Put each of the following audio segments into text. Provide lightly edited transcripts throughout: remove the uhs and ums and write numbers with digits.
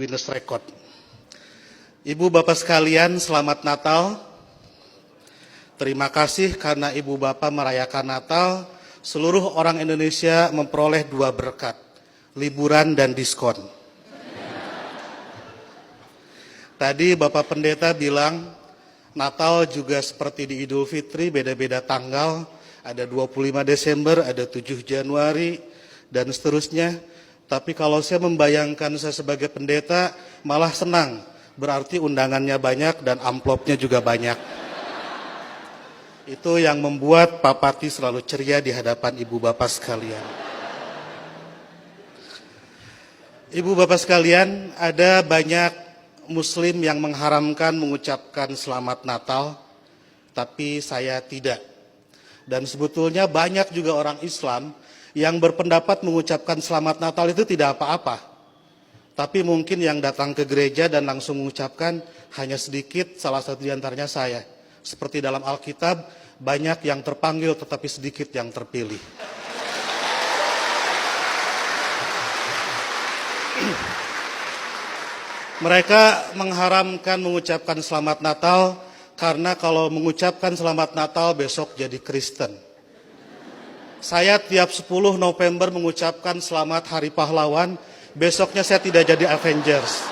Guinness Record. Ibu Bapak sekalian, selamat Natal. Terima kasih karena Ibu Bapak merayakan Natal. Seluruh orang Indonesia memperoleh 2 berkat, liburan dan diskon. Tadi Bapak Pendeta bilang Natal juga seperti di Idul Fitri, beda-beda tanggal. Ada 25 Desember, ada 7 Januari, dan seterusnya. Tapi kalau saya membayangkan saya sebagai pendeta, malah senang. Berarti undangannya banyak dan amplopnya juga banyak. Itu yang membuat Pak Pati selalu ceria di hadapan Ibu Bapak sekalian. Ibu Bapak sekalian, ada banyak Muslim yang mengharamkan mengucapkan Selamat Natal, tapi saya tidak. Dan sebetulnya banyak juga orang Islam yang berpendapat mengucapkan Selamat Natal itu tidak apa-apa. Tapi mungkin yang datang ke gereja dan langsung mengucapkan hanya sedikit, salah satu di antaranya saya. Seperti dalam Alkitab, banyak yang terpanggil tetapi sedikit yang terpilih. Mereka mengharamkan mengucapkan Selamat Natal karena kalau mengucapkan Selamat Natal besok jadi Kristen. Saya tiap 10 November mengucapkan Selamat Hari Pahlawan, besoknya saya tidak jadi Avengers.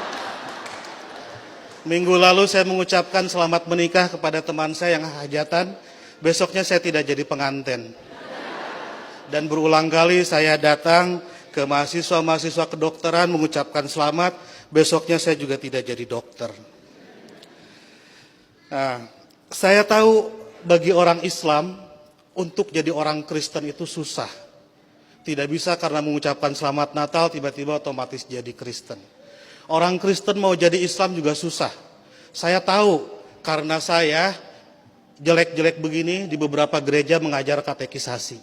Minggu lalu saya mengucapkan selamat menikah kepada teman saya yang hajatan, besoknya saya tidak jadi pengantin. Dan berulang kali saya datang ke mahasiswa-mahasiswa kedokteran mengucapkan selamat, besoknya saya juga tidak jadi dokter. Nah, saya tahu bagi orang Islam, untuk jadi orang Kristen itu susah. Tidak bisa karena mengucapkan Selamat Natal tiba-tiba otomatis jadi Kristen. Orang Kristen mau jadi Islam juga susah. Saya tahu karena saya jelek-jelek begini di beberapa gereja mengajar katekisasi.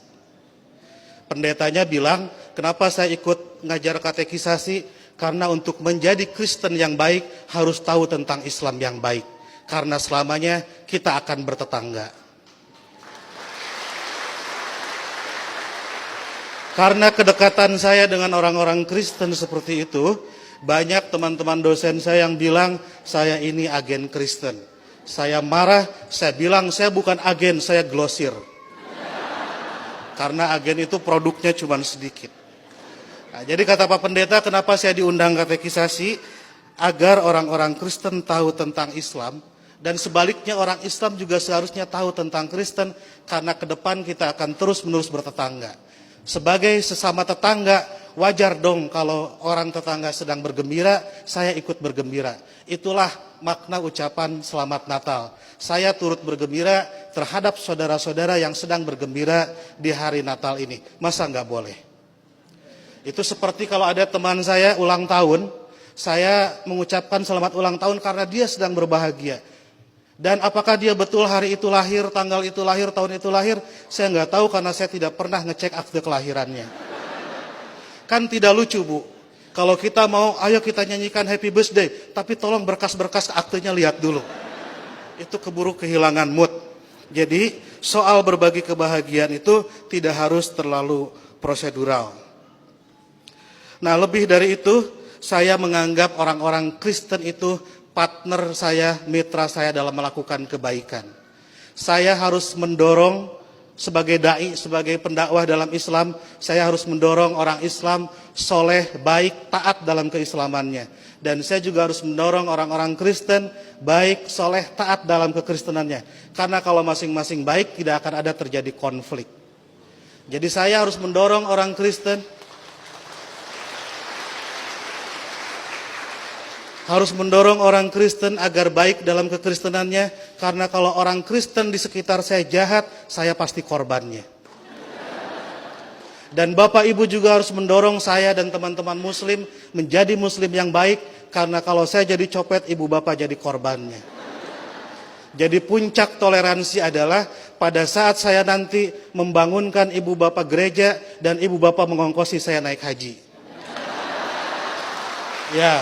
Pendetanya bilang, kenapa saya ikut ngajar katekisasi? Karena untuk menjadi Kristen yang baik harus tahu tentang Islam yang baik. Karena selamanya kita akan bertetangga. Karena kedekatan saya dengan orang-orang Kristen seperti itu, banyak teman-teman dosen saya yang bilang, saya ini agen Kristen. Saya marah, saya bilang, saya bukan agen, saya glosir. Karena agen itu produknya cuma sedikit. Nah, jadi kata Pak Pendeta, kenapa saya diundang katekisasi? Agar orang-orang Kristen tahu tentang Islam, dan sebaliknya orang Islam juga seharusnya tahu tentang Kristen, karena ke depan kita akan terus-menerus bertetangga. Sebagai sesama tetangga, wajar dong kalau orang tetangga sedang bergembira, saya ikut bergembira. Itulah makna ucapan Selamat Natal. Saya turut bergembira terhadap saudara-saudara yang sedang bergembira di hari Natal ini. Masa nggak boleh? Itu seperti kalau ada teman saya ulang tahun, saya mengucapkan selamat ulang tahun karena dia sedang berbahagia. Dan apakah dia betul hari itu lahir, tanggal itu lahir, tahun itu lahir, saya nggak tahu karena saya tidak pernah ngecek akte kelahirannya. Kan tidak lucu, Bu. Kalau kita mau, ayo kita nyanyikan happy birthday, tapi tolong berkas-berkas aktenya lihat dulu. Itu keburu kehilangan mood. Jadi soal berbagi kebahagiaan itu tidak harus terlalu prosedural. Nah, lebih dari itu, saya menganggap orang-orang Kristen itu partner saya, mitra saya dalam melakukan kebaikan. Saya harus mendorong sebagai dai, sebagai pendakwah dalam Islam, saya harus mendorong orang Islam soleh, baik, taat dalam keislamannya. Dan saya juga harus mendorong orang-orang Kristen baik, soleh, taat dalam kekristenannya. Karena kalau masing-masing baik, tidak akan ada terjadi konflik. Jadi saya harus mendorong orang Kristen, agar baik dalam kekristenannya, karena kalau orang Kristen di sekitar saya jahat, saya pasti korbannya. Dan Bapak Ibu juga harus mendorong saya dan teman-teman Muslim menjadi Muslim yang baik, karena kalau saya jadi copet, Ibu Bapak jadi korbannya. Jadi puncak toleransi adalah pada saat saya nanti membangunkan Ibu Bapak gereja dan Ibu Bapak mengongkosi saya naik haji. Ya.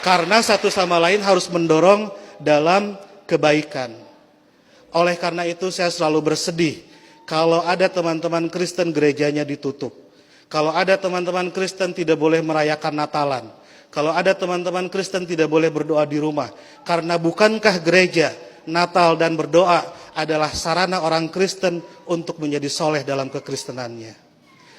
Karena satu sama lain harus mendorong dalam kebaikan. Oleh karena itu saya selalu bersedih kalau ada teman-teman Kristen gerejanya ditutup. Kalau ada teman-teman Kristen tidak boleh merayakan Natalan. Kalau ada teman-teman Kristen tidak boleh berdoa di rumah. Karena bukankah gereja, Natal dan berdoa adalah sarana orang Kristen untuk menjadi soleh dalam kekristenannya.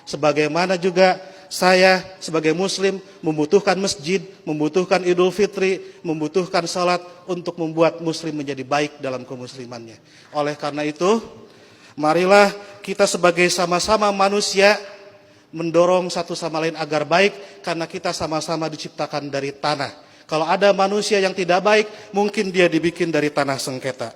Sebagaimana juga saya sebagai muslim membutuhkan masjid, membutuhkan Idul Fitri, membutuhkan salat untuk membuat muslim menjadi baik dalam kemuslimannya. Oleh karena itu, marilah kita sebagai sama-sama manusia mendorong satu sama lain agar baik, karena kita sama-sama diciptakan dari tanah. Kalau ada manusia yang tidak baik, mungkin dia dibikin dari tanah sengketa.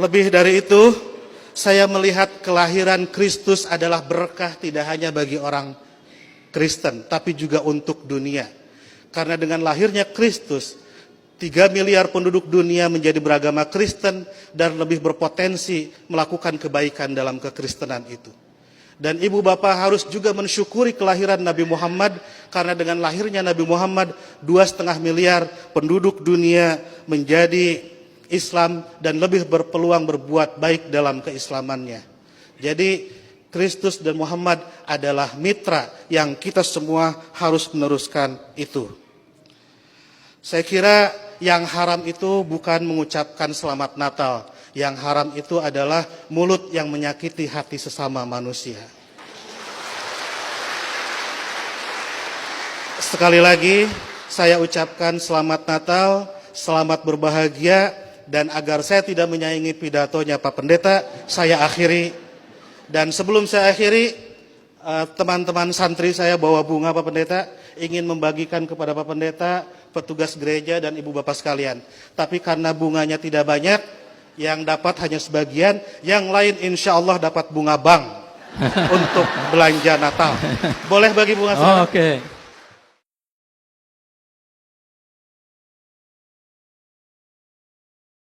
Lebih dari itu, saya melihat kelahiran Kristus adalah berkah tidak hanya bagi orang Kristen, tapi juga untuk dunia. Karena dengan lahirnya Kristus, 3 miliar penduduk dunia menjadi beragama Kristen dan lebih berpotensi melakukan kebaikan dalam kekristenan itu. Dan ibu bapak harus juga mensyukuri kelahiran Nabi Muhammad, karena dengan lahirnya Nabi Muhammad 2,5 miliar penduduk dunia menjadi Islam dan lebih berpeluang berbuat baik dalam keislamannya. Jadi Kristus dan Muhammad adalah mitra yang kita semua harus meneruskan itu. Saya kira yang haram itu bukan mengucapkan selamat Natal. Yang haram itu adalah mulut yang menyakiti hati sesama manusia. Sekali lagi saya ucapkan selamat Natal, selamat berbahagia. Dan agar saya tidak menyaingi pidatonya Pak Pendeta, saya akhiri. Dan sebelum saya akhiri, teman-teman santri saya bawa bunga Pak Pendeta, ingin membagikan kepada Pak Pendeta, petugas gereja dan ibu bapak sekalian. Tapi karena bunganya tidak banyak, yang dapat hanya sebagian, yang lain insya Allah dapat bunga bank untuk belanja Natal. Boleh bagi bunga? Oke.